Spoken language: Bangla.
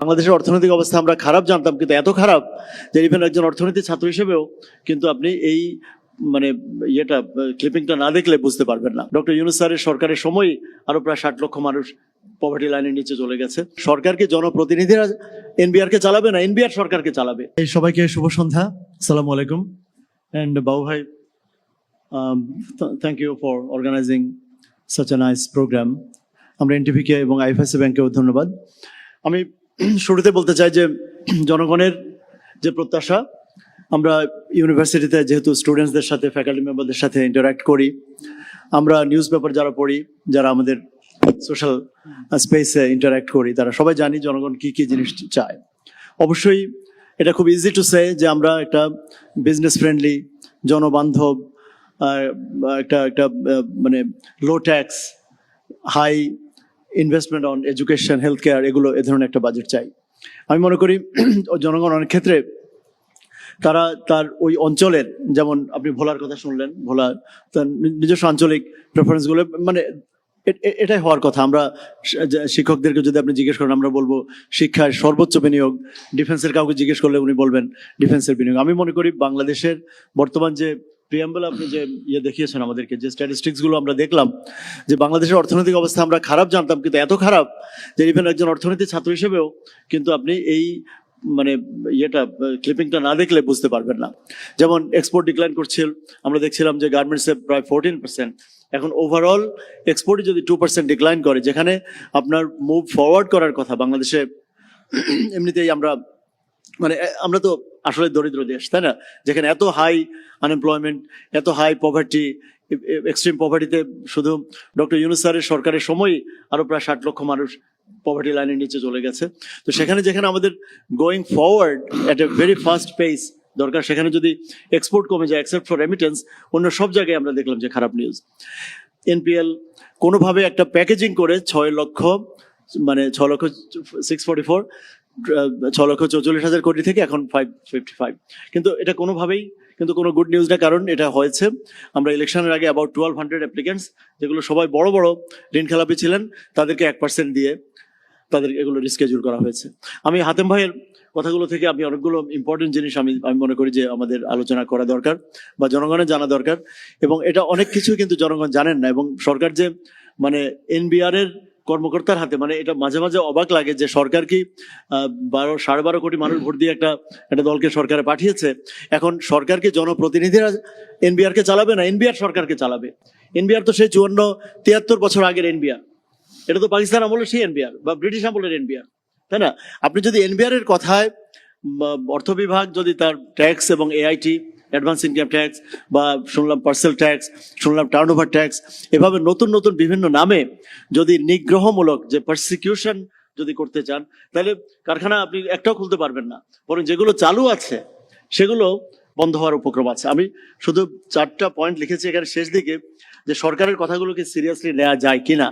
বাংলাদেশের অর্থনৈতিক অবস্থা আমরা খারাপ জানতাম, কিন্তু এত খারাপ যে ইভেন একজন অর্থনীতি ছাত্র হিসেবেও কিন্তু আপনি এই মানে ক্লিপিংটা না দেখলে বুঝতে পারবেন না। ডক্টর ইউনূস স্যারের সরকারের সময় আরো প্রায় 60 লক্ষ মানুষ পভার্টি লাইনের নিচে চলে গেছে। সরকারকে জনপ্রতিনিধিরা এনবিআর কে চালাবে না, এনবিআর সরকারকে চালাবে। এই সবাইকে শুভ সন্ধ্যা, আসসালামু আলাইকুম। এন্ড বাবু ভাই, thank you for organising such a nice programme. আমরা এনটিভিকে এবং আইএফআইসি ব্যাংকেও ধন্যবাদ। আমি শুরুতে বলতে চাই যে জনগণের যে প্রত্যাশা, আমরা ইউনিভার্সিটিতে যেহেতু স্টুডেন্টসদের সাথে ফ্যাকাল্টি মেম্বারদের সাথে ইন্টারাক্ট করি, আমরা নিউজ পেপার যারা পড়ি, যারা আমাদের সোশ্যাল স্পেসে ইন্টারাক্ট করি, তারা সবাই জানি জনগণ কি কি জিনিস চায়। অবশ্যই এটা খুব ইজি টু সে যে আমরা একটা বিজনেস ফ্রেন্ডলি, জনবান্ধব, একটা মানে low tax, high investment on education, health care, এগুলো এ ধরনের একটা বাজেট চাই। আমি মনে করি জনগণ অনেক ক্ষেত্রে তারা তার ওই অঞ্চলের, যেমন আপনি ভোলার কথা শুনলেন, ভোলা তার নিজস্ব আঞ্চলিক প্রেফারেন্সগুলো মানে এটাই হওয়ার কথা। আমরা শিক্ষকদেরকে যদি আপনি জিজ্ঞেস করেন, আমরা বলবো শিক্ষায় সর্বোচ্চ বিনিয়োগ। ডিফেন্সের কাউকে জিজ্ঞেস করলে উনি বলবেন ডিফেন্সের বিনিয়োগ। আমি মনে করি বাংলাদেশের বর্তমান যে প্রিয়াম্বল আপনি যে দেখিয়েছেন আমাদেরকে, যে স্ট্যাটিস্টিক্স গুলো আমরা দেখলাম, যে বাংলাদেশের অর্থনৈতিক অবস্থা আমরা খারাপ জানতাম, কিন্তু এত খারাপ যে ইভেন একজন অর্থনীতি ছাত্র হিসেবেও কিন্তু আপনি এই মানে ক্লিপিংটা না দেখলে বুঝতে পারবেন না। যেমন এক্সপোর্ট ডিক্লাইন করছিল, আমরা দেখছিলাম যে গার্মেন্টসে প্রায় 14%। এখন ওভারঅল এক্সপোর্টে যদি 2% ডিক্লাইন করে, যেখানে আপনার মুভ ফরওয়ার্ড করার কথা বাংলাদেশে, এমনিতেই আমরা তো আসলে দরিদ্র দেশ, তাই না? যেখানে এত হাই আনএমপ্লয়মেন্ট, এত হাই পভার্টি, এক্সট্রিম পভার্টিতে শুধু ডক্টর ইউনূস স্যারের সরকারের সময় আরো প্রায় 60 লক্ষ মানুষ পভার্টি লাইনের নিচে চলে গেছে। তো যেখানে আমাদের going forward at a very fast pace দরকার, সেখানে যদি এক্সপোর্ট কমে যায় এক্সেপ্ট ফর রেমিটেন্স, অন্য সব জায়গায় আমরা দেখলাম যে খারাপ নিউজ। এনপিএল কোনোভাবে একটা প্যাকেজিং করে 6,44,000 কোটি থেকে এখন 555, কিন্তু এটা কোনোভাবেই কিন্তু কোনো গুড নিউজ না। কারণ এটা হয়েছে আমরা ইলেকশনের আগে অ্যাবাউট 1200 অ্যাপ্লিকেন্টস, যেগুলো সবাই বড় বড় ঋণ খেলাপি ছিলেন, তাদেরকে 1% দিয়ে তাদের এগুলো রিস্কেডিউল করা হয়েছে। আমি হাতেম ভাইয়ের কথাগুলো থেকে আমি অনেকগুলো ইম্পর্টেন্ট জিনিস আমি মনে করি যে আমাদের আলোচনা করা দরকার বা জনগণের জানা দরকার। এবং এটা অনেক কিছু কিন্তু জনগণ জানেন না। এবং সরকার যে মানে এনবিআর এর কর্মকর্তার হাতে, মানে এটা মাঝে মাঝে অবাক লাগে যে সরকার কি 12.5 কোটি মানুষ ভোট দিয়ে একটা দলকে সরকারে পাঠিয়েছে। এখন সরকারকে জনপ্রতিনিধিরা এনবিআর কে চালাবে না, এনবিআর সরকারকে চালাবে। এনবিআর তো সেই 53 বছর আগের এনবিআর, এটা তো পাকিস্তান আমলের সেই এনবিআর বা ব্রিটিশ আমলের এনবিআর, তাই না? আপনি যদি এনবিআর এর কথায় অর্থ বিভাগ যদি তার ট্যাক্স এবং এআইটি, অ্যাডভান্স ইনকাম ট্যাক্স, বা শুনলাম পার্সেল ট্যাক্স, শুনলাম টার্নওভার ট্যাক্স, এভাবে নতুন নতুন বিভিন্ন নামে যদি নিগ্রহমূলক যে পারসিকিউশন যদি করতে চান, তাহলে কারখানা আপনি একটাও খুলতে পারবেন না। বরং যেগুলো চালু আছে সেগুলো বন্ধ হওয়ার উপক্রম আছে। আমি শুধু 4টা পয়েন্ট লিখেছি এখানে শেষ দিকে, যে সরকারের কথাগুলোকে সিরিয়াসলি নেওয়া যায় কিনা।